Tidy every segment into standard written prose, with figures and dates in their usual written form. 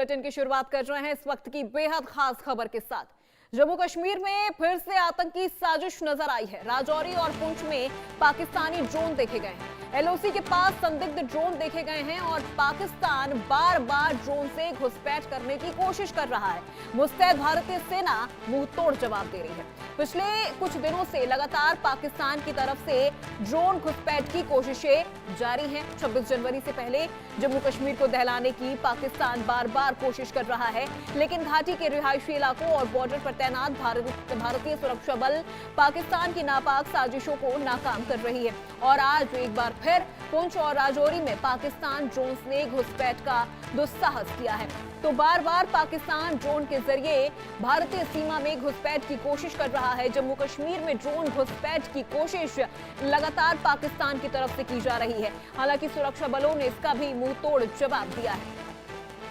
Bulletin की शुरुआत कर रहे हैं इस वक्त की बेहद खास खबर के साथ। जम्मू कश्मीर में फिर से आतंकी साजिश नजर आई है। राजौरी और पुंछ में पाकिस्तानी ड्रोन देखे गए हैं। एलओसी के पास संदिग्ध ड्रोन देखे गए हैं और पाकिस्तान बार बार ड्रोन से घुसपैठ करने की कोशिश कर रहा है। मुस्तैद भारतीय सेना मुंह तोड़ जवाब दे रही है। पिछले कुछ दिनों से लगातार पाकिस्तान की तरफ से ड्रोन घुसपैठ की कोशिशें जारी हैं। 26 जनवरी से पहले जम्मू कश्मीर को दहलाने की पाकिस्तान बार बार कोशिश कर रहा है, लेकिन घाटी के रिहायशी इलाकों और बॉर्डर पर तैनात भारतीय सुरक्षा बल पाकिस्तान की नापाक साजिशों को नाकाम कर रही है। और आज एक बार फिर पुंछ और राजौरी में पाकिस्तान ड्रोन ने घुसपैठ का दुस्साहस किया है। तो बार बार पाकिस्तान ड्रोन के जरिए भारतीय सीमा में घुसपैठ की कोशिश कर रहा है। जम्मू कश्मीर में ड्रोन घुसपैठ की कोशिश लगातार पाकिस्तान की तरफ से की जा रही है। हालांकि सुरक्षा बलों ने इसका भी मुंह तोड़ जवाब दिया है।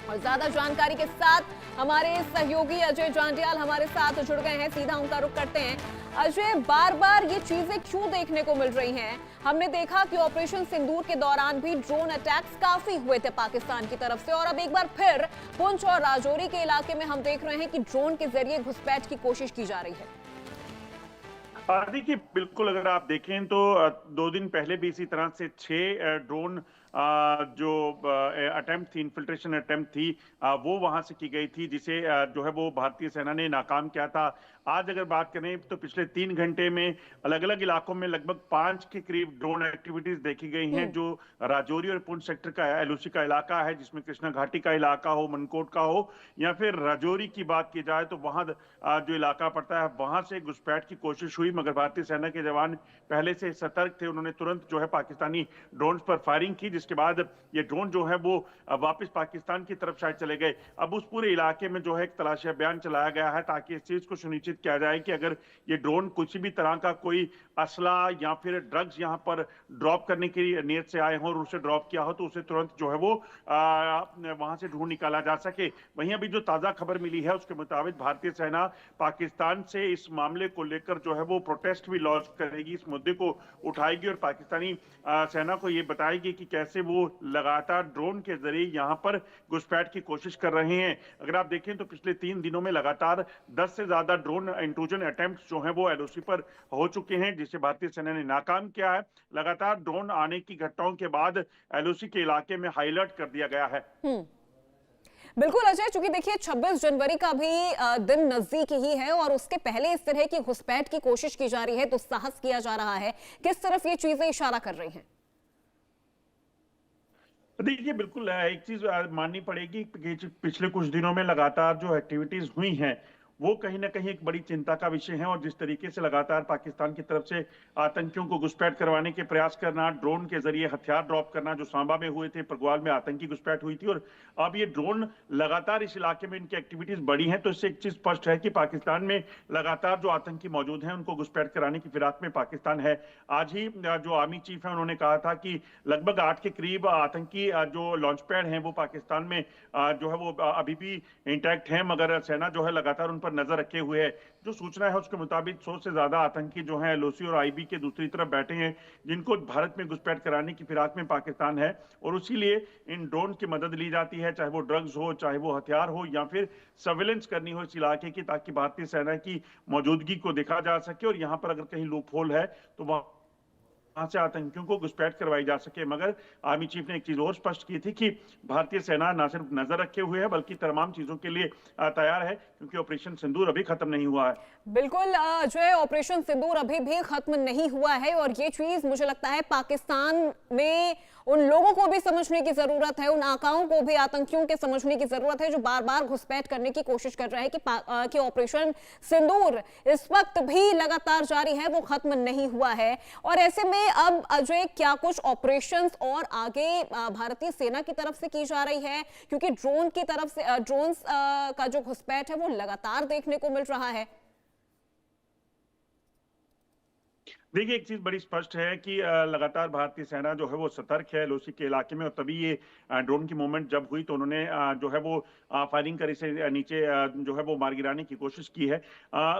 और ज्यादा जानकारी के साथ हमारे सहयोगी अजय जांडियाल हमारे साथ जुड़ गए हैं। सीधा उनका रुख करते हैं। अजय, बार बार ये चीजें क्यों देखने को मिल रही हैं? हमने देखा कि ऑपरेशन सिंदूर के दौरान भी ड्रोन अटैक्स काफी हुए थे पाकिस्तान की तरफ से, और अब एक बार फिर पुंछ और राजौरी के इलाके में हम देख रहे हैं कि ड्रोन के जरिए घुसपैठ की कोशिश की जा रही है। देखिए, बिल्कुल अगर आप देखें तो 2 दिन पहले भी इसी तरह से 6 ड्रोन जो अटेम्प्ट थी, इन्फिल्ट्रेशन अटेम्प्ट थी, वो वहां से की गई थी, जिसे जो है वो भारतीय सेना ने नाकाम किया था। आज अगर बात करें तो पिछले 3 घंटे में अलग अलग इलाकों में लगभग 5 के करीब ड्रोन एक्टिविटीज देखी गई हैं, जो राजौरी और पुंछ सेक्टर का एलओसी का इलाका है, जिसमें कृष्णा घाटी का इलाका हो, मनकोट का हो, या फिर राजौरी की बात की जाए तो वहां जो इलाका पड़ता है वहां से घुसपैठ की कोशिश हुई, मगर भारतीय सेना के जवान पहले से सतर्क थे। उन्होंने तुरंत जो है पाकिस्तानी ड्रोन पर फायरिंग की, जिसके बाद ये ड्रोन जो है वो वापस पाकिस्तान की तरफ शायद चले गए। अब उस पूरे इलाके में जो है एक तलाशी अभियान चलाया गया है, ताकि इस चीज को सुनिश्चित किया जाए कि अगर ये ड्रोन किसी भी तरह का कोई असला या फिर ड्रग्स यहाँ पर ड्रॉप करने की नीयत से आए हों और उसे ड्रॉप किया हो, तो उसे तुरंत जो है वो वहां से ढूंढ निकाला जा सके। वहीं अभी जो ताजा खबर मिली है उसके मुताबिक भारतीय सेना पाकिस्तान से इस मामले को लेकर जो है वो प्रोटेस्ट भी लॉन्च करेगी, इस मुद्दे को उठाएगी और पाकिस्तानी सेना को ये बताएगी कि कैसे वो लगातार ड्रोन के जरिए यहाँ पर घुसपैठ की कोशिश कर रहे हैं। अगर आप देखें तो पिछले 3 दिनों में लगातार 10 से ज्यादा ड्रोन इंट्रूजन अटेम्प्ट जो हैं वो एलओसी पर हो चुके हैं, जिसे भारतीय सेना ने नाकाम किया है। लगातार ड्रोन आने की घटनाओं के बाद एलओसी के इलाके में हाई अलर्ट कर दिया गया है। बिल्कुल अजय, चूंकि देखिए 26 जनवरी का भी दिन नजदीक ही है और उसके पहले इस तरह की घुसपैठ की कोशिश की जा रही है, दुस्साहस किया जा रहा है, किस तरफ ये चीजें इशारा कर रही हैं? देखिए, बिल्कुल एक चीज माननी पड़ेगी कि पिछले कुछ दिनों में लगातार जो एक्टिविटीज हुई हैं वो कहीं ना कहीं एक बड़ी चिंता का विषय है। और जिस तरीके से लगातार पाकिस्तान की तरफ से आतंकियों को घुसपैठ करवाने के प्रयास करना, ड्रोन के जरिए हथियार ड्रॉप करना, जो सांबा में हुए थे, परगवाल में आतंकी घुसपैठ हुई थी, और अब ये ड्रोन लगातार इस इलाके में इनकी एक्टिविटीज बढ़ी हैं, तो इससे एक चीज स्पष्ट है कि पाकिस्तान में लगातार जो आतंकी मौजूद हैं उनको घुसपैठ कराने की फिराक में पाकिस्तान है। आज ही जो आर्मी चीफ है उन्होंने कहा था कि लगभग 8 के करीब आतंकी जो लॉन्च पैड हैं वो पाकिस्तान में जो है वो अभी भी इंटैक्ट हैं, मगर सेना जो है लगातार उन पर नजर रखे हुए है। जो सूचना है उसके मुताबिक 100 से ज्यादा आतंकी जो हैं एलओसी और आईबी के दूसरी तरफ बैठे हैं, जिनको भारत में घुसपैठ कराने की फिराक में पाकिस्तान है, और इसीलिए इन ड्रोन की मदद ली जाती है, चाहे वो ड्रग्स हो, चाहे वो हथियार हो, या फिर सर्विलेंस करनी हो इस इलाके की, ताकि भारतीय सेना की मौजूदगी को देखा जा सके और यहाँ पर अगर कहीं लूप होल है तो वहां से आतंकियों को घुसपैठ करवाई जा सके। मगर आर्मी चीफ ने एक चीज और स्पष्ट की थी कि भारतीय सेना न सिर्फ नजर रखे हुए है बल्कि तमाम चीजों के लिए तैयार है, क्योंकि ऑपरेशन सिंदूर अभी खत्म नहीं हुआ है। बिल्कुल जो है ऑपरेशन सिंदूर अभी भी खत्म नहीं हुआ है, और ये चीज मुझे लगता है पाकिस्तान में उन लोगों को भी समझने की जरूरत है, उन आकाओं को भी, आतंकियों के समझने की जरूरत है जो बार बार घुसपैठ करने की कोशिश कर रहे हैं कि ऑपरेशन सिंदूर इस वक्त भी लगातार जारी है, वो खत्म नहीं हुआ है। और ऐसे में अब अजय, क्या कुछ ऑपरेशंस और आगे भारतीय सेना की तरफ से की जा रही है? क्योंकि ड्रोन की तरफ से ड्रोन का जो घुसपैठ है वो लगातार देखने को मिल रहा है। देखिए, एक चीज बड़ी स्पष्ट है कि लगातार भारतीय सेना जो है वो सतर्क है एलओसी के इलाके में, और तभी ये ड्रोन की मूवमेंट जब हुई तो उन्होंने जो है वो फायरिंग कर इसे नीचे जो है वो मार गिराने की कोशिश की है।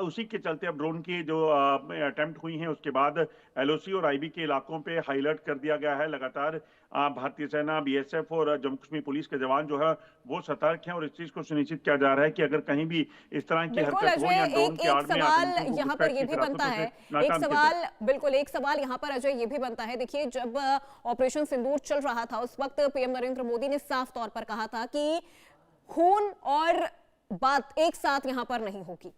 उसी के चलते अब ड्रोन की जो अटेम्प्ट हुई हैं उसके बाद एलओसी और आईबी के इलाकों पे हाई अलर्ट कर दिया गया है। लगातार भारतीय सेना, बीएसएफ और जम्मू कश्मीर पुलिस के जवान जो है वो सतर्क हैं और इस चीज को सुनिश्चित किया जा रहा है कि अगर कहीं भी इस तरह की बिल्कुल हरकत हो अजय, या ड्रोन की आड़ में सवाल आतंकियों को यहाँ पर घुसपैठ ये की भी बनता फिरासतों से है, नाकाम किया जाए। बिल्कुल एक सवाल यहाँ पर अजय ये भी बनता है। देखिए, जब ऑपरेशन सिंदूर चल रहा था उस वक्त पीएम नरेंद्र मोदी ने साफ तौर पर कहा था कि खून और बात एक साथ यहाँ पर नहीं होगी,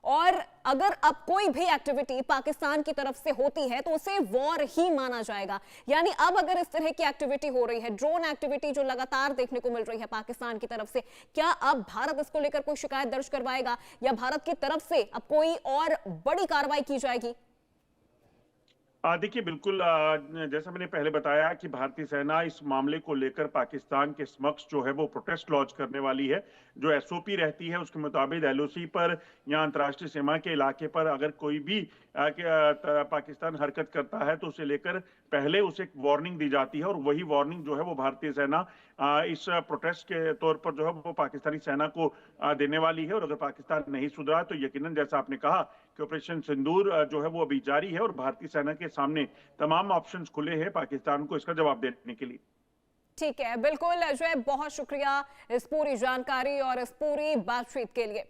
और अगर अब कोई भी एक्टिविटी पाकिस्तान की तरफ से होती है तो उसे वॉर ही माना जाएगा। यानी अब अगर इस तरह की एक्टिविटी हो रही है, ड्रोन एक्टिविटी जो लगातार देखने को मिल रही है पाकिस्तान की तरफ से, क्या अब भारत इसको लेकर कोई शिकायत दर्ज करवाएगा या भारत की तरफ से अब कोई और बड़ी कार्रवाई की जाएगी? देखिए, बिल्कुल जैसा मैंने पहले बताया कि भारतीय सेना इस मामले को लेकर पाकिस्तान के समक्ष जो है वो प्रोटेस्ट लॉन्च करने वाली है। जो एसओपी रहती है उसके मुताबिक एलओसी पर या अंतर्राष्ट्रीय सीमा के इलाके पर अगर कोई भी पाकिस्तान हरकत करता है तो उसे लेकर पहले उसे एक वार्निंग दी जाती है और वही वार्निंग जो है वो भारतीय सेना इस प्रोटेस्ट के तौर पर जो है वो पाकिस्तानी सेना को देने वाली है। और अगर पाकिस्तान नहीं सुधरा तो यकीनन जैसा आपने कहा कि ऑपरेशन सिंदूर जो है वो अभी जारी है और भारतीय सेना के सामने तमाम ऑप्शंस खुले हैं पाकिस्तान को इसका जवाब देने के लिए। ठीक है, बिल्कुल अजय, बहुत शुक्रिया इस पूरी जानकारी और इस पूरी बातचीत के लिए।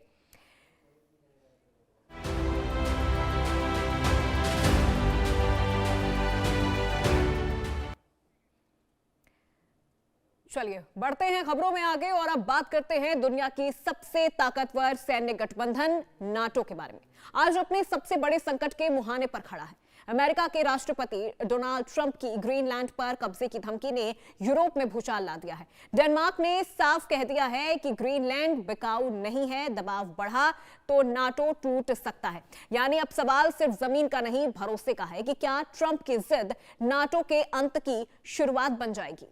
चलिए बढ़ते हैं खबरों में आगे और अब बात करते हैं दुनिया की सबसे ताकतवर सैन्य गठबंधन नाटो के बारे में। आज अपने सबसे बड़े संकट के मुहाने पर खड़ा है। अमेरिका के राष्ट्रपति डोनाल्ड ट्रंप की ग्रीनलैंड पर कब्जे की धमकी ने यूरोप में भूचाल ला दिया है। डेनमार्क ने साफ कह दिया है कि ग्रीनलैंड बिकाऊ नहीं है, दबाव बढ़ा तो नाटो टूट सकता है। यानी अब सवाल सिर्फ जमीन का नहीं, भरोसे का है कि क्या ट्रंप की जिद नाटो के अंत की शुरुआत बन जाएगी।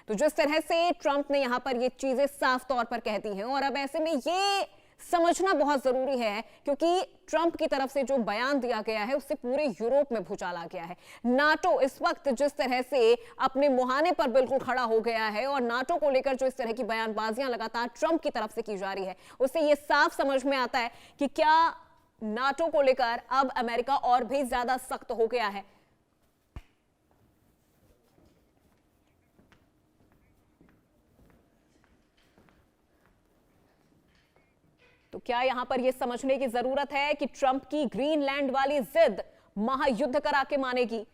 तो जिस तरह से ट्रंप ने यहां पर ये चीजें साफ तौर पर कह दी हैं, और अब ऐसे में ये समझना बहुत जरूरी है क्योंकि ट्रंप की तरफ से जो बयान दिया गया है उससे पूरे यूरोप में भूचाल आ गया है। नाटो इस वक्त जिस तरह से अपने मुहाने पर बिल्कुल खड़ा हो गया है और नाटो को लेकर जो इस तरह की बयानबाजियां लगातार ट्रंप की तरफ से की जा रही है, उससे ये साफ समझ में आता है कि क्या नाटो को लेकर अब अमेरिका और भी ज्यादा सख्त हो गया है। तो क्या यहां पर यह समझने की जरूरत है कि ट्रंप की ग्रीनलैंड वाली जिद महायुद्ध करा के मानेगी?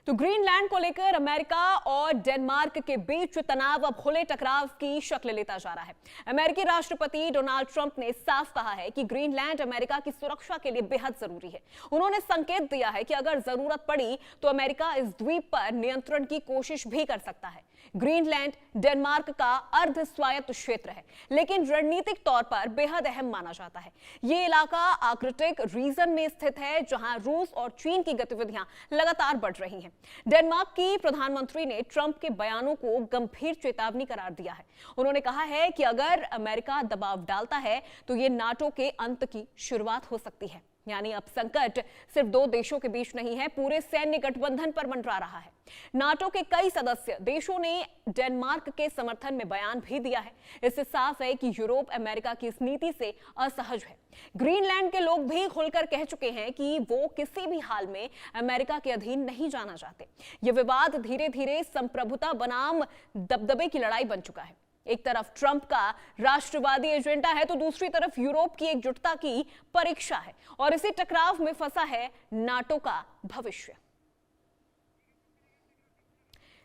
तो ग्रीनलैंड को लेकर अमेरिका और डेनमार्क के बीच तनाव अब खुले टकराव की शक्ल लेता जा रहा है। अमेरिकी राष्ट्रपति डोनाल्ड ट्रंप ने साफ कहा है कि ग्रीनलैंड अमेरिका की सुरक्षा के लिए बेहद जरूरी है। उन्होंने संकेत दिया है कि अगर जरूरत पड़ी तो अमेरिका इस द्वीप पर नियंत्रण की कोशिश भी कर सकता है। ग्रीनलैंड डेनमार्क का अर्ध स्वायत्त क्षेत्र है, लेकिन रणनीतिक तौर पर बेहद अहम माना जाता है। यह इलाका आर्कटिक रीजन में स्थित है, जहां रूस और चीन की गतिविधियां लगातार बढ़ रही हैं। डेनमार्क की प्रधानमंत्री ने ट्रंप के बयानों को गंभीर चेतावनी करार दिया है। उन्होंने कहा है कि अगर अमेरिका दबाव डालता है तो यह नाटो के अंत की शुरुआत हो सकती है। यानी अब संकट सिर्फ दो देशों के बीच नहीं है, पूरे सैन्य गठबंधन पर मंडरा रहा है। नाटो के कई सदस्य देशों ने डेनमार्क के समर्थन में बयान भी दिया है। इससे साफ है कि यूरोप अमेरिका की इस नीति से असहज है। ग्रीनलैंड के लोग भी खुलकर कह चुके हैं कि वो किसी भी हाल में अमेरिका के अधीन नहीं जाना चाहते। यह विवाद धीरे धीरे संप्रभुता बनाम दबदबे की लड़ाई बन चुका है। एक तरफ ट्रंप का राष्ट्रवादी एजेंडा है तो दूसरी तरफ यूरोप की एकजुटता की परीक्षा है, और इसी टकराव में फंसा है नाटो का भविष्य।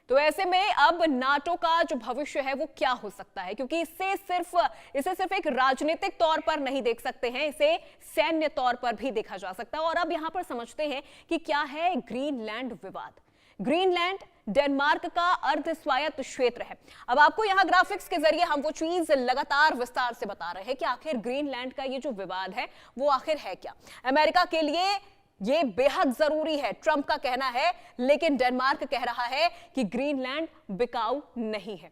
तो ऐसे में अब नाटो का जो भविष्य है वो क्या हो सकता है, क्योंकि इसे सिर्फ एक राजनीतिक तौर पर नहीं देख सकते हैं, इसे सैन्य तौर पर भी देखा जा सकता है। और अब यहां पर समझते हैं कि क्या है ग्रीनलैंड विवाद। ग्रीनलैंड डेनमार्क का अर्ध स्वायत्त क्षेत्र है। अब आपको यहां ग्राफिक्स के जरिए हम वो चीज लगातार विस्तार से बता रहे हैं कि आखिर ग्रीनलैंड का ये जो विवाद है वो आखिर है क्या। अमेरिका के लिए ये बेहद जरूरी है, ट्रंप का कहना है, लेकिन डेनमार्क कह रहा है कि ग्रीनलैंड बिकाऊ नहीं है।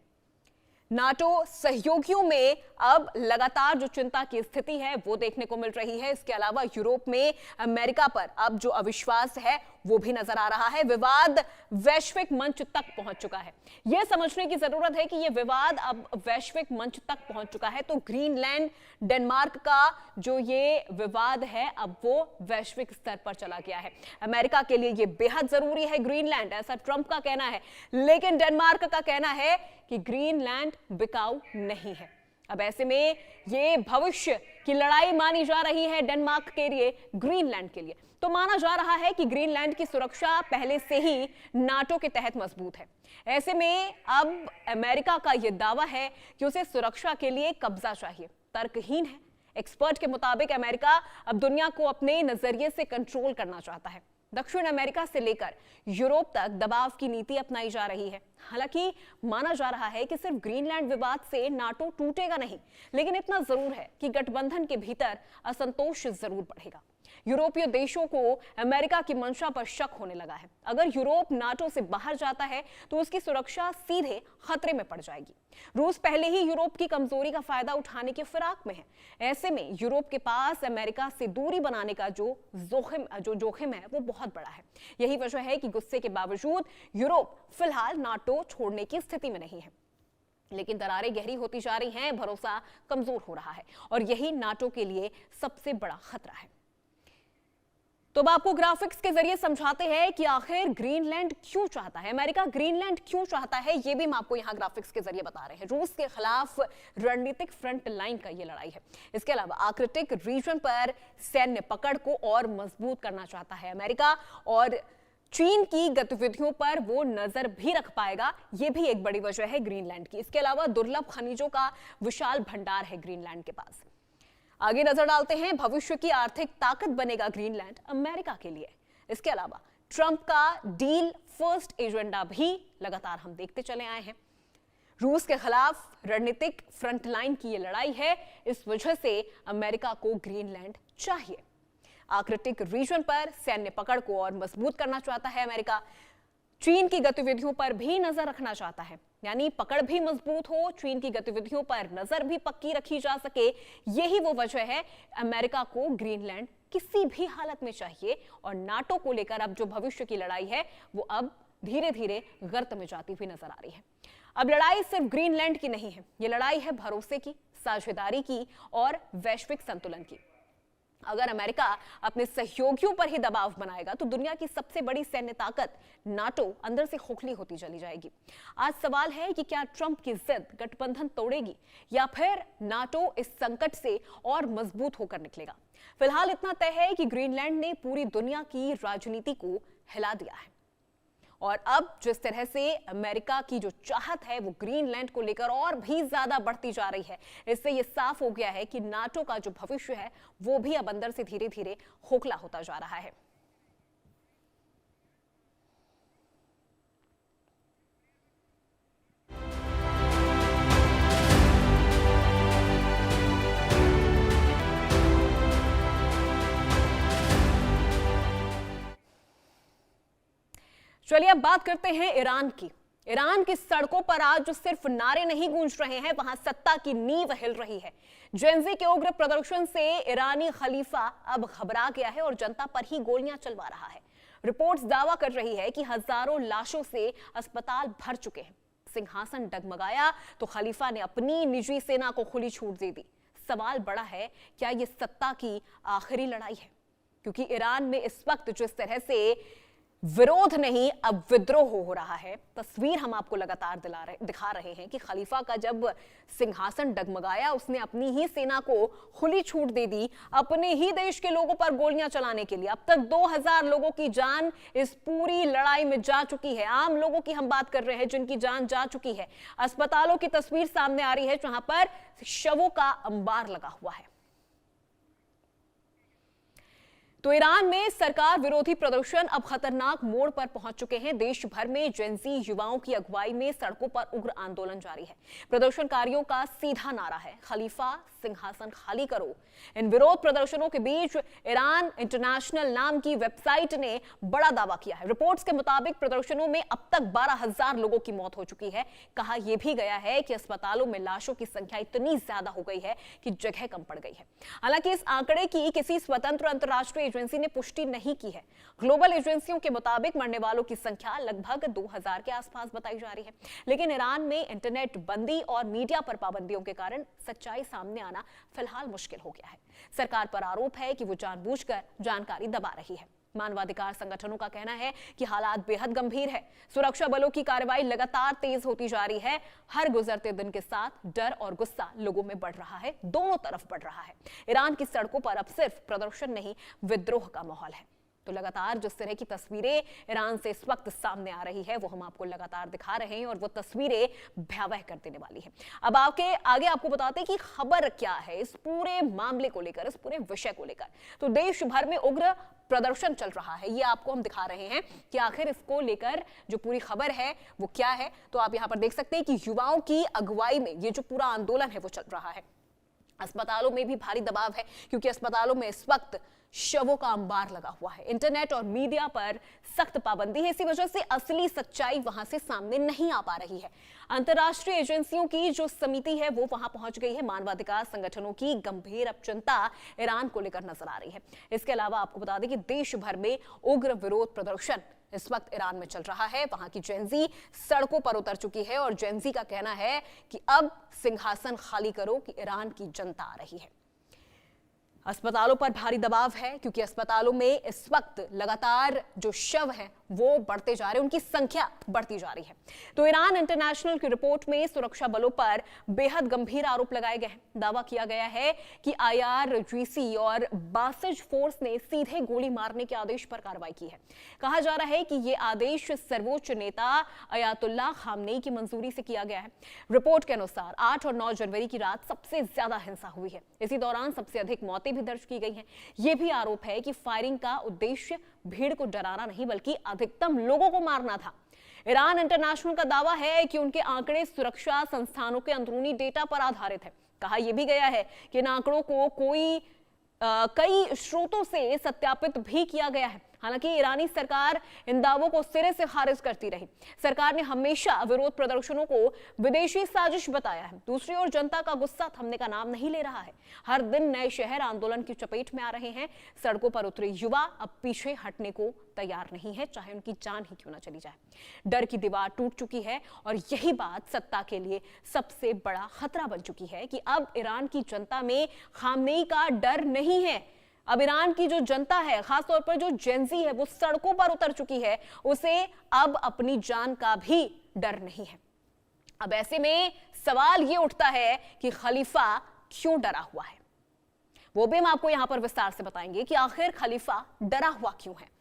नाटो सहयोगियों में अब लगातार जो चिंता की स्थिति है वो देखने को मिल रही है। इसके अलावा यूरोप में अमेरिका पर अब जो अविश्वास है वो भी नजर आ रहा है। विवाद वैश्विक मंच तक पहुंच चुका है। यह समझने की जरूरत है कि यह विवाद अब वैश्विक मंच तक पहुंच चुका है। तो ग्रीनलैंड डेनमार्क का जो ये विवाद है अब वो वैश्विक स्तर पर चला गया है। अमेरिका के लिए यह बेहद जरूरी है ग्रीनलैंड, ऐसा ट्रंप का कहना है, लेकिन डेनमार्क का कहना है कि ग्रीनलैंड बिकाऊ नहीं है। अब ऐसे में ये भविष्य की लड़ाई मानी जा रही है डेनमार्क के लिए, ग्रीनलैंड के लिए। तो माना जा रहा है कि ग्रीनलैंड की सुरक्षा पहले से ही नाटो के तहत मजबूत है। ऐसे में अब अमेरिका का यह दावा है कि उसे सुरक्षा के लिए कब्जा चाहिए, तर्कहीन है। एक्सपर्ट के मुताबिक अमेरिका अब दुनिया को अपने नजरिए से कंट्रोल करना चाहता है। दक्षिण अमेरिका से लेकर यूरोप तक दबाव की नीति अपनाई जा रही है। हालांकि माना जा रहा है कि सिर्फ ग्रीनलैंड विवाद से नाटो टूटेगा नहीं, लेकिन इतना जरूर है कि गठबंधन के भीतर असंतोष जरूर बढ़ेगा। यूरोपीय देशों को अमेरिका की मंशा पर शक होने लगा है। अगर यूरोप नाटो से बाहर जाता है तो उसकी सुरक्षा सीधे खतरे में पड़ जाएगी। रूस पहले ही यूरोप की कमजोरी का फायदा उठाने के फिराक में है। ऐसे में यूरोप के पास अमेरिका से दूरी बनाने का जो जोखिम है वो बहुत बड़ा है। यही वजह है कि गुस्से के बावजूद यूरोप फिलहाल नाटो छोड़ने की स्थिति में नहीं है। लेकिन दरारें गहरी होती जा रही हैं, भरोसा कमजोर हो रहा है और यही नाटो के लिए सबसे बड़ा खतरा है। तो अब आपको ग्राफिक्स के जरिए समझाते हैं कि आखिर ग्रीनलैंड क्यों चाहता है, अमेरिका ग्रीनलैंड क्यों चाहता है, ये भी हम आपको यहां ग्राफिक्स के जरिए बता रहे हैं। रूस के खिलाफ रणनीतिक फ्रंट लाइन का ये लड़ाई है। इसके अलावा आर्कटिक रीजन पर सैन्य पकड़ को और मजबूत करना चाहता है अमेरिका, और चीन की गतिविधियों पर वो नजर भी रख पाएगा। ये भी एक बड़ी वजह है ग्रीनलैंड की। इसके अलावा दुर्लभ खनिजों का विशाल भंडार है ग्रीनलैंड के पास। आगे नजर डालते हैं, भविष्य की आर्थिक ताकत बनेगा ग्रीनलैंड अमेरिका के लिए। इसके अलावा ट्रंप का डील फर्स्ट एजेंडा भी लगातार हम देखते चले आए हैं। रूस के खिलाफ रणनीतिक फ्रंट लाइन की ये लड़ाई है, इस वजह से अमेरिका को ग्रीनलैंड चाहिए। आर्कटिक रीजन पर सैन्य पकड़ को और मजबूत करना चाहता है अमेरिका। चीन की गतिविधियों पर भी नजर रखना चाहता है, यानी पकड़ भी मजबूत हो, चीन की गतिविधियों पर नजर भी पक्की रखी जा सके। यही वो वजह है अमेरिका को ग्रीनलैंड किसी भी हालत में चाहिए। और नाटो को लेकर अब जो भविष्य की लड़ाई है वो अब धीरे धीरे गर्त में जाती हुई नजर आ रही है। अब लड़ाई सिर्फ ग्रीनलैंड की नहीं है, ये लड़ाई है भरोसे की, साझेदारी की और वैश्विक संतुलन की। अगर अमेरिका अपने सहयोगियों पर ही दबाव बनाएगा तो दुनिया की सबसे बड़ी सैन्य ताकत नाटो अंदर से खोखली होती चली जाएगी। आज सवाल है कि क्या ट्रंप की जिद गठबंधन तोड़ेगी या फिर नाटो इस संकट से और मजबूत होकर निकलेगा। फिलहाल इतना तय है कि ग्रीनलैंड ने पूरी दुनिया की राजनीति को हिला दिया है और अब जिस तरह से अमेरिका की जो चाहत है वो ग्रीनलैंड को लेकर और भी ज्यादा बढ़ती जा रही है, इससे ये साफ हो गया है कि नाटो का जो भविष्य है वो भी अब अंदर से धीरे धीरे खोखला होता जा रहा है। चलिए अब बात करते हैं ईरान की। ईरान की सड़कों पर आज सिर्फ नारे नहीं गूंज रहे हैं, वहां सत्ता की नींव हिल रही है। जेंजी के उग्र प्रदर्शन से ईरानी खलीफा अब घबरा गया है और जनता पर ही गोलियां चलवा रहा है। रिपोर्ट्स दावा कर रही है कि हजारों लाशों से अस्पताल भर चुके हैं। सिंहासन डगमगाया तो खलीफा ने अपनी निजी सेना को खुली छूट दे दी। सवाल बड़ा है, क्या यह सत्ता की आखिरी लड़ाई है? क्योंकि ईरान में इस वक्त जिस तरह से विरोध नहीं अब विद्रोह हो रहा है, तस्वीर हम आपको लगातार दिखा रहे हैं कि खलीफा का जब सिंहासन डगमगाया उसने अपनी ही सेना को खुली छूट दे दी अपने ही देश के लोगों पर गोलियां चलाने के लिए। अब तक 2000 लोगों की जान इस पूरी लड़ाई में जा चुकी है। आम लोगों की हम बात कर रहे हैं जिनकी जान जा चुकी है। अस्पतालों की तस्वीर सामने आ रही है जहां पर शवों का अंबार लगा हुआ है। तो ईरान में सरकार विरोधी प्रदर्शन अब खतरनाक मोड़ पर पहुंच चुके हैं। देश भर में जेंजी युवाओं की अगुवाई में सड़कों पर उग्र आंदोलन जारी है। प्रदर्शनकारियों का सीधा नारा है, खलीफा सिंहासन खाली करो। इन विरोध प्रदर्शनों के बीच ईरान इंटरनेशनल नाम की वेबसाइट ने बड़ा दावा किया है। रिपोर्ट्स के मुताबिक प्रदर्शनों में अब तक 12,000 लोगों की मौत हो चुकी है। कहा यह भी गया है कि अस्पतालों में लाशों की संख्या इतनी ज्यादा हो गई है कि जगह कम पड़ गई है। हालांकि इस आंकड़े की किसी स्वतंत्र अंतर्राष्ट्रीय एजेंसी ने पुष्टि नहीं की है। ग्लोबल एजेंसियों के मुताबिक मरने वालों की संख्या लगभग 2000 के आसपास बताई जा रही है, लेकिन ईरान में इंटरनेट बंदी और मीडिया पर पाबंदियों के कारण सच्चाई सामने आना फिलहाल मुश्किल हो गया है। सरकार पर आरोप है कि वो जानबूझकर जानकारी दबा रही है। मानवाधिकार संगठनों का कहना है कि हालात बेहद गंभीर है। सुरक्षा बलों की कार्रवाई लगातार तेज होती जा रही है। हर गुजरते दिन के साथ डर और गुस्सा लोगों में बढ़ रहा है, दोनों तरफ बढ़ रहा है। ईरान की सड़कों पर अब सिर्फ प्रदर्शन नहीं, विद्रोह का माहौल है। तो लगातार जिस तरह की तस्वीरें ईरान से इस वक्त सामने आ रही है वो हम आपको लगातार दिखा रहे हैं और वो तस्वीरें भयावह कर देने वाली है। अब आगे आपको बताते हैं कि खबर क्या है इस पूरे मामले को लेकर, इस पूरे विषय को लेकर। तो देश भर में उग्र प्रदर्शन चल रहा है, ये आपको हम दिखा रहे हैं कि आखिर इसको लेकर जो पूरी खबर है वो क्या है। तो आप यहां पर देख सकते हैं कि युवाओं की अगुवाई में ये जो पूरा आंदोलन है वो चल रहा है। अस्पतालों में भी भारी दबाव है क्योंकि अस्पतालों में इस वक्त शवों का अंबार लगा हुआ है। इंटरनेट और मीडिया पर सख्त पाबंदी है, इसी वजह से असली सच्चाई वहां से सामने नहीं आ पा रही है। अंतर्राष्ट्रीय एजेंसियों की जो समिति है वो वहां पहुंच गई है। मानवाधिकार संगठनों की गंभीर अब चिंता ईरान को लेकर नजर आ रही है। इसके अलावा आपको बता दें कि देश भर में उग्र विरोध प्रदर्शन इस वक्त ईरान में चल रहा है। वहां की जेंजी सड़कों पर उतर चुकी है और जेंजी का कहना है कि अब सिंहासन खाली करो कि ईरान की जनता आ रही है। अस्पतालों पर भारी दबाव है क्योंकि अस्पतालों में इस वक्त लगातार जो शव हैं वो बढ़ते जा रहे हैं, उनकी संख्या बढ़ती जा रही है। तो ईरान इंटरनेशनल की रिपोर्ट में सुरक्षा बलों पर बेहद गंभीर आरोप लगाए गए हैं। दावा किया गया है कि IRGC और बासिज फोर्स ने सीधे गोली मारने के आदेश पर कार्रवाई की है। कहा जा रहा है कि यह आदेश सर्वोच्च नेता अयातुल्लाह खामनेई की मंजूरी से किया गया है। रिपोर्ट के अनुसार 8 और 9 जनवरी की रात सबसे ज्यादा हिंसा हुई है। इसी दौरान सबसे अधिक मौतें भी दर्ज की गई हैं। यह भी आरोप है कि फायरिंग का उद्देश्य भीड़ को डराना नहीं बल्कि अधिकतम लोगों को मारना था। ईरान इंटरनेशनल का दावा है कि उनके आंकड़े सुरक्षा संस्थानों के अंदरूनी डेटा पर आधारित है। कहा यह भी गया है कि इन आंकड़ों को कई स्रोतों से सत्यापित भी किया गया है। हालांकि ईरानी सरकार इन दावों को सिरे से खारिज करती रही। सरकार ने हमेशा विरोध प्रदर्शनों को विदेशी साजिश बताया है। दूसरी ओर जनता का गुस्सा थमने का नाम नहीं ले रहा है। हर दिन नए शहर आंदोलन की चपेट में आ रहे हैं। सड़कों पर उतरे युवा अब पीछे हटने को तैयार नहीं है, चाहे उनकी जान ही क्यों ना चली जाए। डर की दीवार टूट चुकी है और यही बात सत्ता के लिए सबसे बड़ा खतरा बन चुकी है कि अब ईरान की जनता में खामनेई का डर नहीं है। अब ईरान की जो जनता है, खासतौर पर जो जेंजी है, वो सड़कों पर उतर चुकी है। उसे अब अपनी जान का भी डर नहीं है। अब ऐसे में सवाल ये उठता है कि खलीफा क्यों डरा हुआ है। वो भी हम आपको यहां पर विस्तार से बताएंगे कि आखिर खलीफा डरा हुआ क्यों है।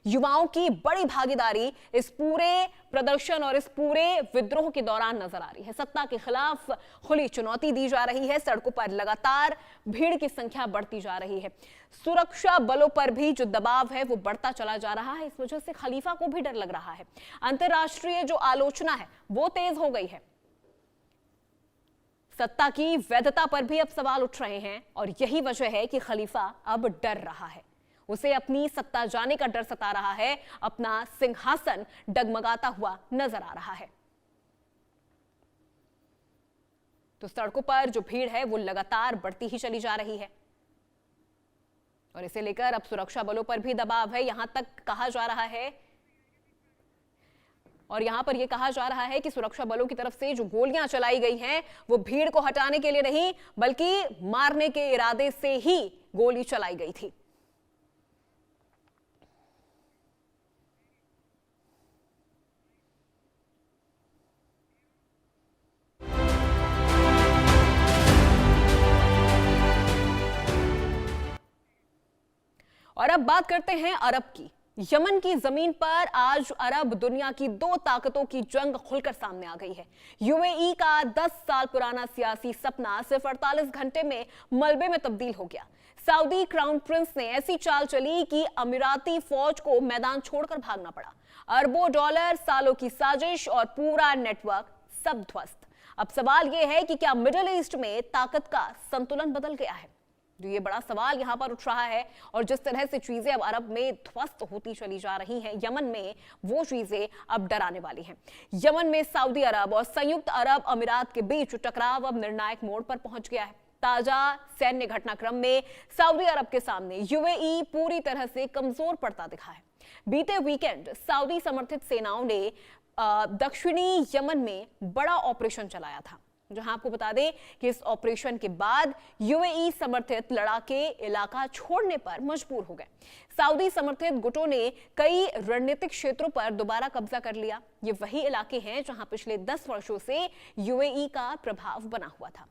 युवाओं की बड़ी भागीदारी इस पूरे प्रदर्शन और इस पूरे विद्रोह के दौरान नजर आ रही है। सत्ता के खिलाफ खुली चुनौती दी जा रही है। सड़कों पर लगातार भीड़ की संख्या बढ़ती जा रही है। सुरक्षा बलों पर भी जो दबाव है वो बढ़ता चला जा रहा है। इस वजह से खलीफा को भी डर लग रहा है। अंतर्राष्ट्रीय जो आलोचना है वो तेज हो गई है। सत्ता की वैधता पर भी अब सवाल उठ रहे हैं और यही वजह है कि खलीफा अब डर रहा है। उसे अपनी सत्ता जाने का डर सता रहा है। अपना सिंहासन डगमगाता हुआ नजर आ रहा है। तो सड़कों पर जो भीड़ है वो लगातार बढ़ती ही चली जा रही है और इसे लेकर अब सुरक्षा बलों पर भी दबाव है। यहां तक कहा जा रहा है और यहां पर यह कहा जा रहा है कि सुरक्षा बलों की तरफ से जो गोलियां चलाई गई हैं वो भीड़ को हटाने के लिए नहीं बल्कि मारने के इरादे से ही गोली चलाई गई थी। और अब बात करते हैं अरब की। यमन की जमीन पर आज अरब दुनिया की दो ताकतों की जंग खुलकर सामने आ गई है। यूएई का 10 साल पुराना सियासी सपना सिर्फ 48 घंटे में मलबे में तब्दील हो गया। सऊदी क्राउन प्रिंस ने ऐसी चाल चली कि अमीराती फौज को मैदान छोड़कर भागना पड़ा। अरबों डॉलर, सालों की साजिश और पूरा नेटवर्क सब ध्वस्त। अब सवाल यह है कि क्या मिडिल ईस्ट में ताकत का संतुलन बदल गया है? तो ये बड़ा सवाल यहां पर उठ रहा है और जिस तरह से चीजें अब अरब में ध्वस्त होती चली जा रही हैं, यमन में वो चीजें अब डराने वाली हैं। यमन में सऊदी अरब और संयुक्त अरब अमीरात के बीच टकराव अब निर्णायक मोड़ पर पहुंच गया है। ताजा सैन्य घटनाक्रम में सऊदी अरब के सामने यूएई पूरी तरह से कमजोर पड़ता दिखा है। बीते वीकेंड सऊदी समर्थित सेनाओं ने दक्षिणी यमन में बड़ा ऑपरेशन चलाया था, जहां आपको बता दें कि इस ऑपरेशन के बाद यूएई समर्थित लड़ाके इलाका छोड़ने पर मजबूर हो गए। सऊदी समर्थित गुटों ने कई रणनीतिक क्षेत्रों पर दोबारा कब्जा कर लिया। ये वही इलाके हैं जहां पिछले 10 वर्षों से यूएई का प्रभाव बना हुआ था।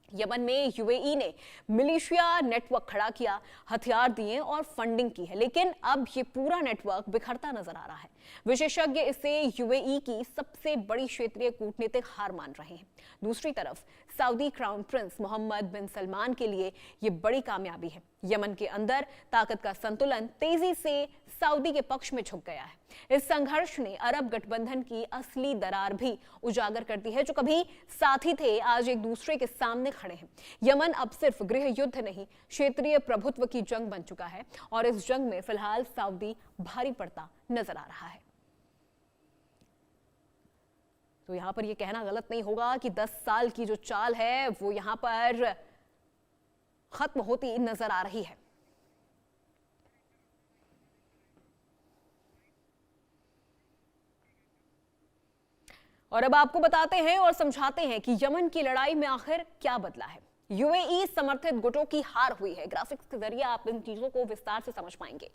यमन में यूएई ने मिलिशिया नेटवर्क खड़ा किया, हथियार दिए और फंडिंग की है, लेकिन अब ये पूरा नेटवर्क बिखरता नजर आ रहा है। विशेषज्ञ इसे यूएई की सबसे बड़ी क्षेत्रीय कूटनीतिक हार मान रहे हैं। दूसरी तरफ सऊदी क्राउन प्रिंस मोहम्मद बिन सलमान के लिए ये बड़ी कामयाबी है। यमन के अंदर ताकत का संतुलन तेजी से सऊदी के पक्ष में झुक गया है। इस संघर्ष ने अरब गठबंधन की असली दरार भी उजागर कर दी है। जो कभी साथी थे, आज एक दूसरे के सामने खड़े हैं। यमन अब सिर्फ गृह युद्ध नहीं, क्षेत्रीय प्रभुत्व की जंग बन चुका है और इस जंग में फिलहाल सऊदी भारी पड़ता नजर आ रहा है। तो यहां पर यह कहना गलत नहीं होगा कि 10 साल की जो चाल है वो यहां पर खत्म होती नजर आ रही है। और अब आपको बताते हैं और समझाते हैं कि यमन की लड़ाई में आखिर क्या बदला है। यूएई समर्थित गुटों की हार हुई है। ग्राफिक्स के जरिए आप इन चीजों को विस्तार से समझ पाएंगे।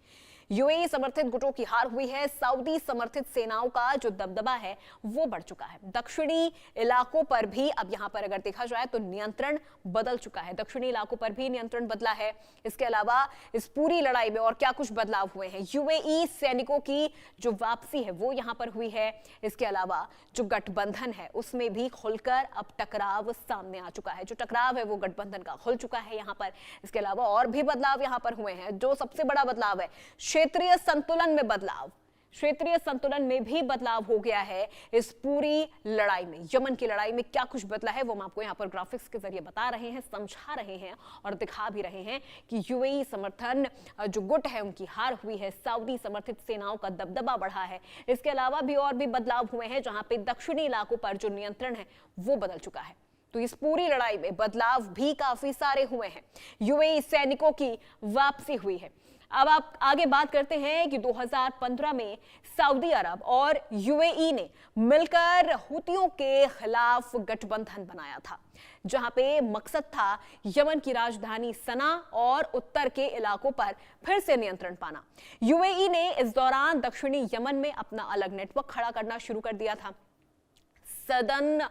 यूएई समर्थित गुटों की हार हुई है। सऊदी समर्थित सेनाओं का जो दबदबा है वो बढ़ चुका है। दक्षिणी इलाकों पर भी अब यहां पर अगर देखा जाए तो नियंत्रण बदल चुका है। दक्षिणी इलाकों पर भी नियंत्रण बदला है। इसके अलावा इस पूरी लड़ाई में और क्या कुछ बदलाव हुए हैं। यूएई सैनिकों की जो वापसी है वो यहां पर हुई है। इसके अलावा जो गठबंधन है उसमें भी खुलकर अब टकराव सामने आ चुका है। जो टकराव है वो गठबंधन का खुल चुका है यहां पर। इसके अलावा और भी बदलाव यहां पर हुए हैं। जो सबसे बड़ा बदलाव है, क्षेत्रीय संतुलन में बदलाव। क्षेत्रीय संतुलन में भी बदलाव हो गया है इस पूरी लड़ाई में। यमन की लड़ाई में क्या कुछ बदला है वो हम आपको यहाँ पर ग्राफिक्स के जरिए बता रहे हैं, समझा रहे हैं और दिखा भी रहे हैं कि यूएई समर्थन जो गुट है उनकी हार हुई है। सऊदी समर्थित सेनाओं का दबदबा बढ़ा है। इसके अलावा भी और भी बदलाव हुए हैं जहां पे दक्षिणी इलाकों पर जो नियंत्रण है वो बदल चुका है। तो इस पूरी लड़ाई में बदलाव भी काफी सारे हुए हैं। यूएई सैनिकों की वापसी हुई है। अब आप आगे बात करते हैं कि 2015 में सऊदी अरब और यूएई ने मिलकर हुतियों के खिलाफ गठबंधन बनाया था, जहां पे मकसद था यमन की राजधानी सना और उत्तर के इलाकों पर फिर से नियंत्रण पाना। यूएई ने इस दौरान दक्षिणी यमन में अपना अलग नेटवर्क खड़ा करना शुरू कर दिया था। सदर्न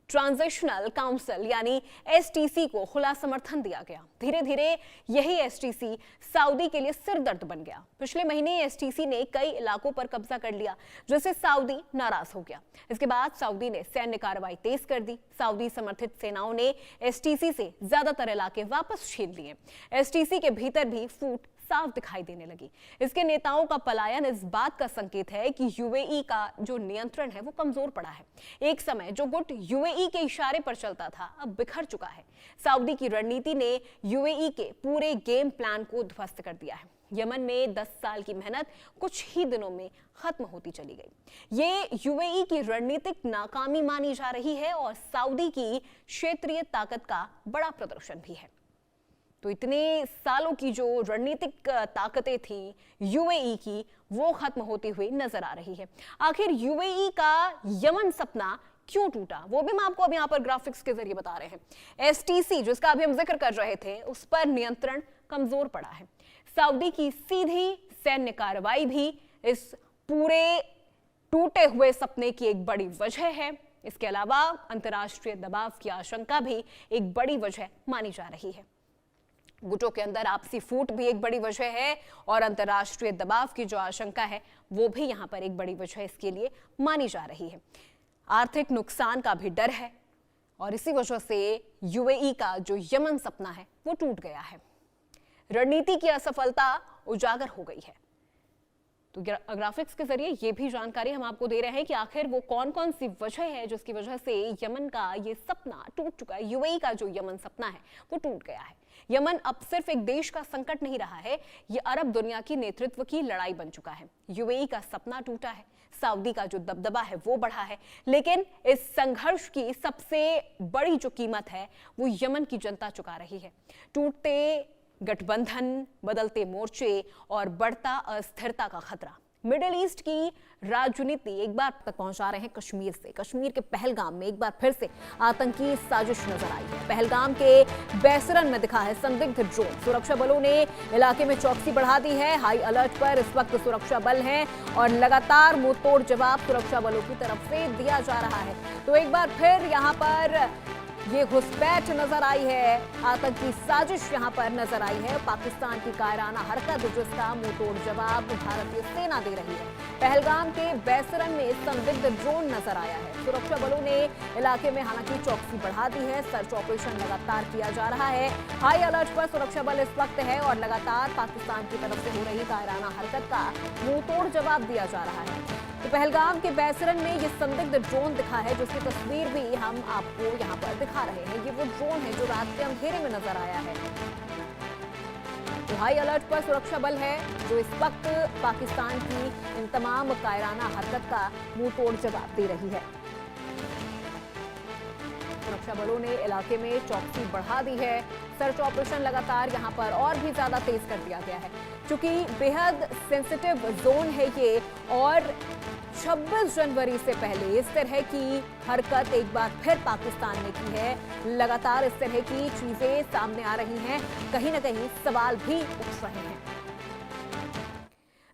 ट्रांजिशनल काउंसिल यानी एसटीसी को खुला समर्थन दिया गया। धीरे धीरे यही एसटीसी सऊदी के लिए सिरदर्द बन गया। पिछले महीने एसटीसी ने कई इलाकों पर कब्जा कर लिया, जिससे सऊदी नाराज हो गया। इसके बाद सऊदी ने सैन्य कार्रवाई तेज कर दी। सऊदी समर्थित सेनाओं ने एसटीसी से ज्यादातर इलाके वापस छीन लिए। एसटीसी के भीतर भी फूट साफ दिखाई देने लगी। इसके नेताओं का पलायन इस बात का संकेत है कि यूएई का जो नियंत्रण है वो कमजोर पड़ा है। एक समय जो गुट यूएई के इशारे पर चलता था अब बिखर चुका है। सऊदी की रणनीति ने यूएई के पूरे गेम प्लान को ध्वस्त कर दिया है। यमन में 10 साल की मेहनत कुछ ही दिनों में खत्म होती चली गई। ये यूएई की रणनीतिक नाकामी मानी जा रही है और सऊदी की क्षेत्रीय ताकत का बड़ा प्रदर्शन भी है। तो इतने सालों की जो रणनीतिक ताकतें थी यूएई की वो खत्म होती हुई नजर आ रही है। आखिर यूएई का यमन सपना क्यों टूटा वो भी मैं आपको अब यहाँ पर ग्राफिक्स के जरिए बता रहे हैं। एसटीसी जिसका अभी हम जिक्र कर रहे थे उस पर नियंत्रण कमजोर पड़ा है। सऊदी की सीधी सैन्य कार्रवाई भी इस पूरे टूटे हुए सपने की एक बड़ी वजह है। इसके अलावा अंतर्राष्ट्रीय दबाव की आशंका भी एक बड़ी वजह मानी जा रही है। गुटों के अंदर आपसी फूट भी एक बड़ी वजह है और अंतर्राष्ट्रीय दबाव की जो आशंका है वो भी यहां पर एक बड़ी वजह इसके लिए मानी जा रही है। आर्थिक नुकसान का भी डर है और इसी वजह से यूएई का जो यमन सपना है वो टूट गया है। रणनीति की असफलता उजागर हो गई है। तो ग्राफिक्स के जरिए ये भी जानकारी हम आपको दे रहे हैं कि आखिर वो कौन कौन सी वजह है जिसकी वजह से यमन का ये सपना टूट चुका है। यूएई का जो यमन सपना है वो टूट गया है। यमन अब सिर्फ एक देश का संकट नहीं रहा है, ये अरब दुनिया की नेतृत्व की लड़ाई बन चुका है। यूएई का सपना टूटा है। सऊदी का जो दबदबा है वो बढ़ा है, लेकिन इस संघर्ष की सबसे बड़ी जो कीमत है वो यमन की जनता चुका रही है। टूटते गठबंधन, बदलते मोर्चे और बढ़ता अस्थिरता का खतरा। मिडिल ईस्ट की राजनीति एक बार तक पहुंचा रहे हैं कश्मीर से। कश्मीर के पहलगाम में एक बार फिर से आतंकी साजिश नजर आई है। पहलगाम के बैसरन में दिखा है संदिग्ध ड्रोन। सुरक्षा बलों ने इलाके में चौकसी बढ़ा दी है। हाई अलर्ट पर इस वक्त सुरक्षा बल हैं और लगातार मुंहतोड़ जवाब सुरक्षा बलों की तरफ से दिया जा रहा है। तो एक बार फिर यहाँ पर ये घुसपैठ नजर आई है, आतंकी साजिश यहां पर नजर आई है। पाकिस्तान की कायराना हरकत जिसका मुंहतोड़ जवाब भारतीय सेना दे रही है। पहलगाम के बैसरन में संदिग्ध ड्रोन नजर आया है। सुरक्षा बलों ने इलाके में हालांकि चौकसी बढ़ा दी है। सर्च ऑपरेशन लगातार किया जा रहा है। हाई अलर्ट पर सुरक्षा बल इस वक्त है और लगातार पाकिस्तान की तरफ से हो रही कायराना हरकत का मुंहतोड़ जवाब दिया जा रहा है। तो पहलगाम के बैसरन में ये संदिग्ध ड्रोन दिखा है, जिसकी तस्वीर भी हम आपको यहाँ पर दिखा रहे हैं। ये वो ड्रोन है जो रात के अंधेरे में नजर आया है। तो हाई अलर्ट पर सुरक्षा बल है जो इस वक्त पाकिस्तान की इन तमाम कायराना हरकत का मुंहतोड़ जवाब दे रही है। सुरक्षा बलों ने इलाके में चौकसी बढ़ा दी है। सर्च ऑपरेशन लगातार यहां पर और भी ज्यादा तेज कर दिया गया है, क्योंकि बेहद सेंसिटिव जोन है ये और 26 जनवरी से पहले इस तरह की हरकत एक बार फिर पाकिस्तान ने की है। लगातार इस तरह की चीजें सामने आ रही हैं, कहीं ना कहीं सवाल भी उठ रहे हैं।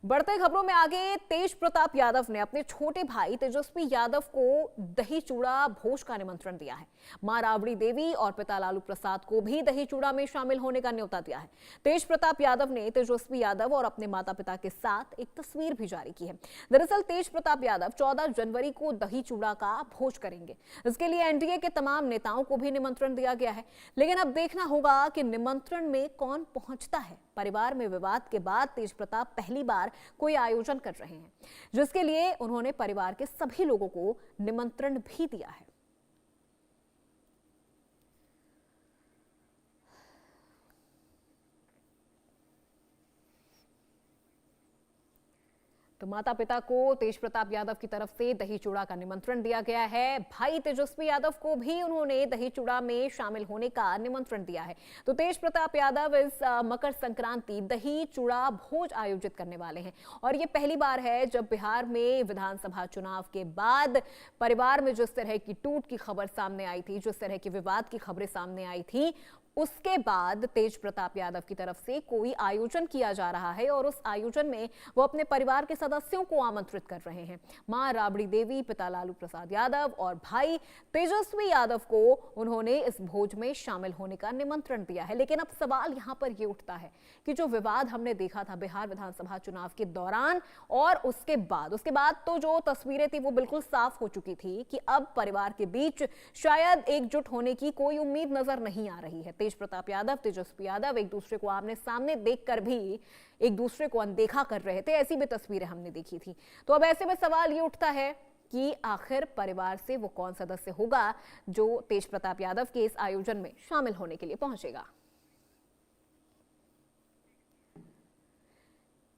बढ़ते खबरों में आगे, तेज प्रताप यादव ने अपने छोटे भाई तेजस्वी यादव को दही चूड़ा भोज का निमंत्रण दिया है। मां राबड़ी देवी और पिता लालू प्रसाद को भी दही चूड़ा में शामिल होने का न्योता दिया है। तेज प्रताप यादव ने तेजस्वी यादव और अपने माता पिता के साथ एक तस्वीर भी जारी की है। दरअसल तेज प्रताप यादव 14 जनवरी को दही चूड़ा का भोज करेंगे। इसके लिए एनडीए के तमाम नेताओं को भी निमंत्रण दिया गया है, लेकिन अब देखना होगा कि निमंत्रण में कौन पहुंचता है। परिवार में विवाद के बाद तेज प्रताप पहली बार कोई आयोजन कर रहे हैं, जिसके लिए उन्होंने परिवार के सभी लोगों को निमंत्रण भी दिया है। तो माता पिता को तेज प्रताप यादव की तरफ से दही चूड़ा का निमंत्रण दिया गया है। भाई तेजस्वी यादव को भी उन्होंने दही चूड़ा में शामिल होने का निमंत्रण दिया है। तो तेज प्रताप यादव इस मकर संक्रांति दही चूड़ा भोज आयोजित करने वाले हैं और ये पहली बार है जब बिहार में विधानसभा चुनाव के बाद परिवार में जिस तरह की टूट की खबर सामने आई थी, जिस तरह की विवाद की खबरें सामने आई थी, उसके बाद तेज प्रताप यादव की तरफ से कोई आयोजन किया जा रहा है और उस आयोजन में वो अपने परिवार के सदस्यों को आमंत्रित कर रहे हैं। मां राबड़ी देवी, पिता लालू प्रसाद यादव और भाई तेजस्वी यादव को उन्होंने इस भोज में शामिल होने का निमंत्रण दिया है। लेकिन अब सवाल यहां पर यह उठता है कि जो विवाद हमने देखा था बिहार विधानसभा चुनाव के दौरान और उसके बाद तो जो तस्वीरें थी वो बिल्कुल साफ हो चुकी थी कि अब परिवार के बीच शायद एकजुट होने की कोई उम्मीद नजर नहीं आ रही है। तेज प्रताप यादव, तेजस्वी यादव एक दूसरे को आमने सामने देखकर भी एक दूसरे को अनदेखा कर रहे थे, ऐसी भी तस्वीरें हमने देखी थी। तो अब ऐसे में सवाल ये उठता है कि आखिर परिवार से वो कौन सदस्य होगा जो तेज प्रताप यादव के इस आयोजन में शामिल होने के लिए पहुंचेगा।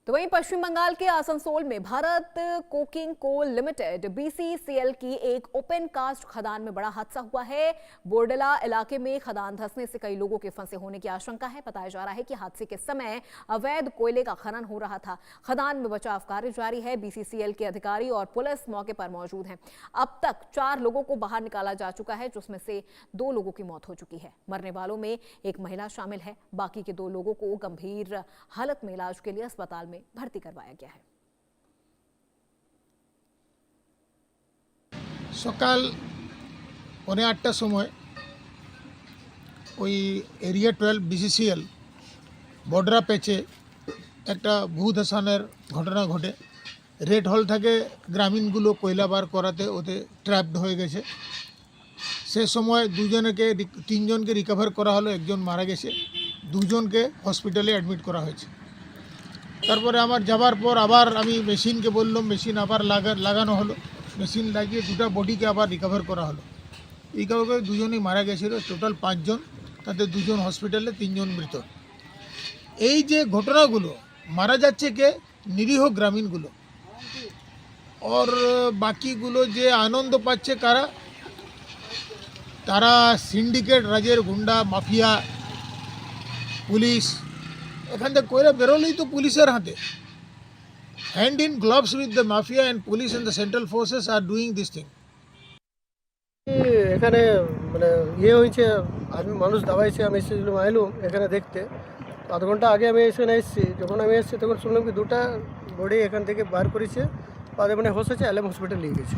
तो वहीं पश्चिम बंगाल के आसनसोल में Bharat coking coal limited BCCL की एक ओपन कास्ट खदान में बड़ा हादसा हुआ है। बोरडला इलाके में खदान धंसने से कई लोगों के फंसे होने की आशंका है। बताया जा रहा है कि हादसे के समय अवैध कोयले का खनन हो रहा था। खदान में बचाव कार्य जारी है। बीसीसीएल के अधिकारी और पुलिस मौके पर मौजूद हैं। अब तक 4 लोगों को बाहर निकाला जा चुका है, जिसमें से 2 लोगों की मौत हो चुकी है। मरने वालों में एक महिला शामिल है। बाकी के 2 लोगों को गंभीर हालत में इलाज के लिए अस्पताल में भर्ती करवाया गया है। সকাল 8:30টার সময় ওই এরিয়া 12 বিসিসিএল বর্ডার পেচে একটা ভূধসানের ঘটনা ঘটে। রেড হল থেকে গ্রামীণগুলো কয়লা বার করাতে ওতে ট্র্যাপড হয়ে গেছে। সে সময় 3জনকে রিকভার করা হলো, একজন মারা গেছে, 2জনকে হসপিটালে অ্যাডমিট করা হয়েছে। তারপরে আমার যাবার পর আবার আমি মেশিনকে বললাম, মেশিন আবার লাগানো হলো, মেশিন লাগিয়ে 2টা বডিকে আবার রিকভার করা হলো। রিকভার করে 2জনই মারা গেছিলো, টোটাল 5 জন, তাদের 2জন হসপিটালে, 3জন মৃত। এই যে ঘটনাগুলো, মারা যাচ্ছে কে? নিরীহ গ্রামীণগুলো। और বাকিগুলো যে আনন্দ পাচ্ছে কারা, তারা সিন্ডিকেট রাজের গুন্ডা মাফিয়া পুলিশ এখান থেকে কইরা বেরোলেই তো পুলিশের হাতে। Hand in gloves with the mafia and police and the central forces are doing this thing. এখানে মানে ইয়ে হয়েছে, আমি মানুষ দাবাইছে, আমি এসেছিলাম আইলুম এখানে দেখতে। আধ ঘন্টা আগে আমি এখানে এসেছি, যখন আমি এসেছি তখন শুনলাম কি দুটা বডি এখান থেকে বার করেছে, তাদের মানে হোশ হয়েছে, এলএম হসপিটাল নিয়ে গেছে।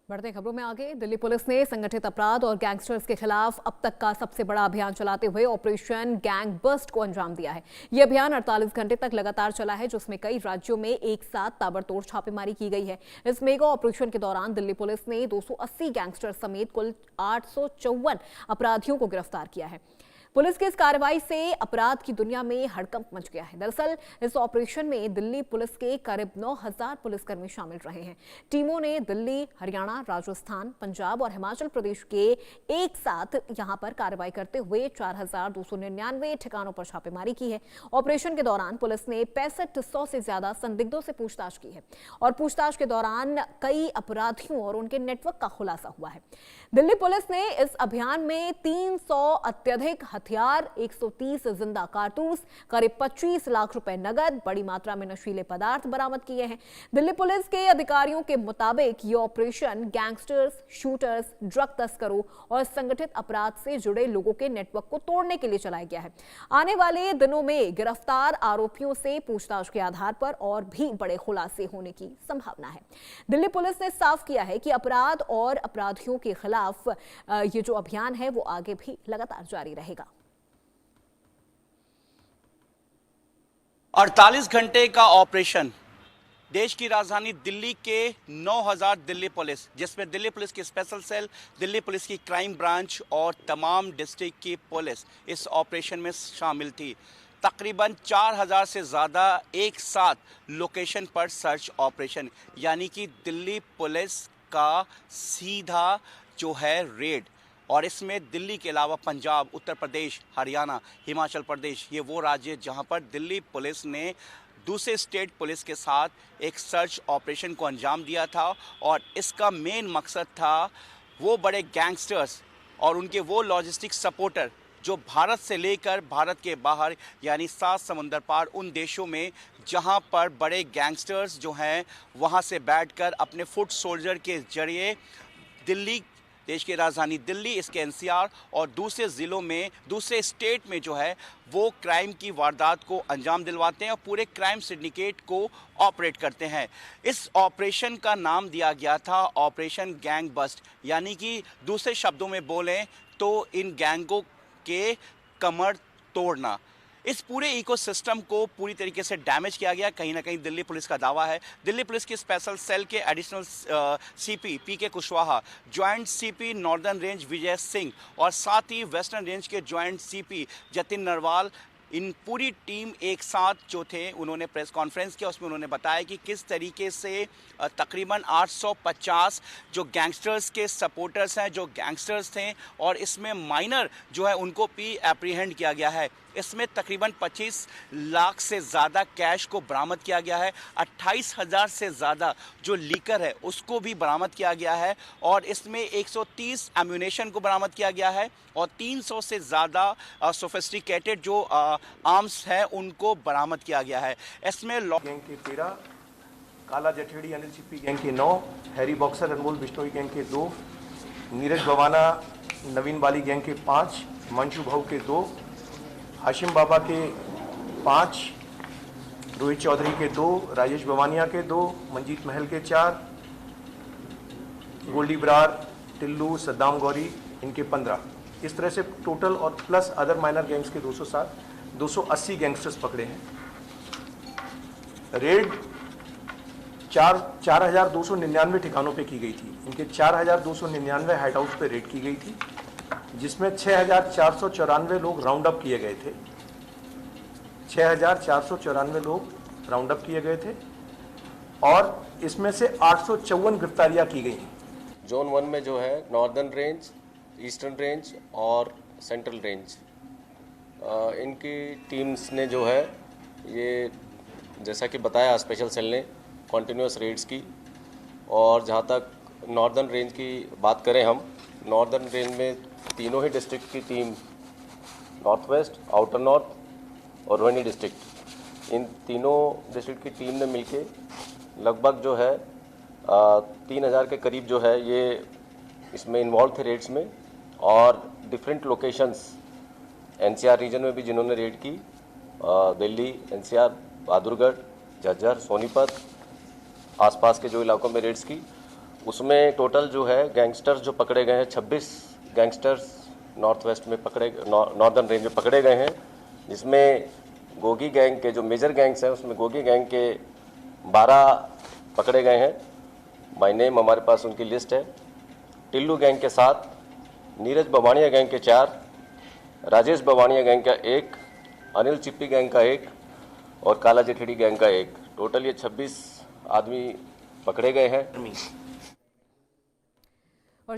बढ़ते खबरों में आगे, दिल्ली पुलिस ने संगठित अपराध और गैंगस्टर्स के खिलाफ अब तक का सबसे बड़ा अभियान चलाते हुए ऑपरेशन गैंग बस्ट को अंजाम दिया है। यह अभियान 48 घंटे तक लगातार चला है, जिसमें कई राज्यों में एक साथ ताबड़तोड़ छापेमारी की गई है। इस मेगा ऑपरेशन के दौरान दिल्ली पुलिस ने 280 गैंगस्टर समेत कुल 854 अपराधियों को गिरफ्तार किया है। पुलिस की इस कार्रवाई से अपराध की दुनिया में हड़कंप मच गया है। दरअसल इस ऑपरेशन में दिल्ली पुलिस के करीब 9000 पुलिसकर्मी शामिल रहे हैं। टीमों ने दिल्ली, हरियाणा, राजस्थान, पंजाब और हिमाचल प्रदेश के एक साथ यहां पर कार्रवाई करते हुए 4299 ठिकानों पर छापेमारी की है। ऑपरेशन के दौरान पुलिस ने 6500 से ज्यादा संदिग्धों से पूछताछ की है और पूछताछ के दौरान कई अपराधियों और उनके नेटवर्क का खुलासा हुआ है। दिल्ली पुलिस ने इस अभियान में 300 अत्यधिक हथियार, 130 जिंदा कारतूस, करीब 25 लाख रुपए नगद, बड़ी मात्रा में नशीले पदार्थ बरामद किए हैं। दिल्ली पुलिस के अधिकारियों के मुताबिक ये ऑपरेशन गैंगस्टर्स, शूटर्स, ड्रग तस्करों और संगठित अपराध से जुड़े लोगों के नेटवर्क को तोड़ने के लिए चलाया गया है। आने वाले दिनों में गिरफ्तार आरोपियों से पूछताछ के आधार पर और भी बड़े खुलासे होने की संभावना है। दिल्ली पुलिस ने साफ किया है कि अपराध और अपराधियों के खिलाफ ये जो अभियान है वो आगे भी लगातार जारी रहेगा। 48 घंटे का ऑपरेशन देश की राजधानी दिल्ली के 9000 दिल्ली पुलिस, जिसमें दिल्ली पुलिस की स्पेशल सेल, दिल्ली पुलिस की क्राइम ब्रांच और तमाम डिस्ट्रिक्ट की पुलिस इस ऑपरेशन में शामिल थी। तकरीबन 4000 से ज़्यादा एक साथ लोकेशन पर सर्च ऑपरेशन, यानी कि दिल्ली पुलिस का सीधा जो है रेड। और इसमें दिल्ली के अलावा पंजाब, उत्तर प्रदेश, हरियाणा, हिमाचल प्रदेश, ये वो राज्य जहां पर दिल्ली पुलिस ने दूसरे स्टेट पुलिस के साथ एक सर्च ऑपरेशन को अंजाम दिया था। और इसका मेन मकसद था वो बड़े गैंगस्टर्स और उनके वो लॉजिस्टिक सपोर्टर जो भारत से लेकर भारत के बाहर यानी 7 समुंदर पार उन देशों में जहां पर बड़े गैंगस्टर्स जो हैं वहां से बैठकर अपने फुट सोल्जर के जरिए दिल्ली, देश की राजधानी दिल्ली, इसके एनसीआर और दूसरे ज़िलों में, दूसरे स्टेट में जो है वो क्राइम की वारदात को अंजाम दिलवाते हैं और पूरे क्राइम सिंडिकेट को ऑपरेट करते हैं। इस ऑपरेशन का नाम दिया गया था ऑपरेशन गैंग बस्ट, यानी कि दूसरे शब्दों में बोलें तो इन गैंगों के कमर तोड़ना। इस पूरे इकोसिस्टम को पूरी तरीके से डैमेज किया गया, कहीं ना कहीं दिल्ली पुलिस का दावा है। दिल्ली पुलिस की स्पेशल सेल के additional CP PK Kushwaha, joint CP northern range Vijay Singh और साथ ही वेस्टर्न रेंज के ज्वाइंट सीपी जतिन नरवाल, इन पूरी टीम एक साथ जो थे उन्होंने प्रेस कॉन्फ्रेंस किया। उसमें उन्होंने बताया कि किस तरीके से तकरीबन 850 जो गैंगस्टर्स के सपोर्टर्स हैं, जो गैंगस्टर्स थे और इसमें माइनर जो है उनको भी एप्रीहेंड किया गया है। इसमें तकरीबन 25 लाख से ज़्यादा कैश को बरामद किया गया है। 28,000 से ज़्यादा जो लीकर है उसको भी बरामद किया गया है और इसमें 130 एम्यूनेशन को बरामद किया गया है और 300 से ज़्यादा सोफिस्टिकेटेड जो आर्म्स हैं उनको बरामद किया गया है। इसमें गैंग के 13, काला जठेड़ी अनिल चिप्पी गैंग के 9, हैरी बॉक्सर अनमोल बिश्नोई गैंग के 2, नीरज भवाना नवीन बाली गैंग के 5, मंशू भाऊ के 2, हाशिम बाबा के 5, रोहित चौधरी के 2, राजेश भवानिया के 2, मंजीत महल के 4, गोल्डी ब्रार, टिल्लू, सद्दाम गौरी इनके 15। इस तरह से टोटल और प्लस अदर माइनर गैंग्स के 207, 280 गैंगस्टर्स पकड़े हैं। रेड 4299 ठिकानों पे की गई थी। इनके 4299 हाइड हाउस पे रेड की गई थी, जिसमें 6494 लोग राउंड अप किए गए थे। 6494 लोग राउंड अप किए गए थे और इसमें से 854 गिरफ्तारियां की गई हैं। जोन 1 में जो है नॉर्दर्न रेंज, ईस्टर्न रेंज और सेंट्रल रेंज, इनकी टीम्स ने जो है ये जैसा कि बताया स्पेशल सेल ने कॉन्टिन्यूस रेड्स की। और जहाँ तक नॉर्दर्न रेंज की बात करें, हम नॉर्दर्न रेंज में तीनों ही डिस्ट्रिक्ट की team, north west, outer north और रोहिणी डिस्ट्रिक्ट, इन तीनों डिस्ट्रिक्ट की टीम ने मिलके लगभग जो है 3000 के करीब जो है ये इसमें इन्वॉल्व थे रेड्स में। और डिफरेंट लोकेशंस एनसीआर रीजन में भी जिन्होंने रेड की, दिल्ली, एनसीआर, बहादुरगढ़, झज्जर, सोनीपत, आसपास के जो इलाकों में रेड्स की, उसमें टोटल जो है गैंगस्टर्स जो पकड़े गए हैं, 26 गैंगस्टर्स नॉर्थ वेस्ट में नॉर्दर्न रेंज में पकड़े गए हैं, जिसमें गोगी गैंग के जो मेजर गैंग्स हैं उसमें गोगी गैंग के 12 पकड़े गए हैं। बाय नेम हमारे पास उनकी लिस्ट है। टिल्लू गैंग के 7, नीरज बवानिया गैंग के 4, राजेश बवानिया गैंग का 1, अनिल चिप्पी गैंग का 1 और काला जेठेड़ी गैंग का 1। टोटल ये 26 आदमी पकड़े गए हैं।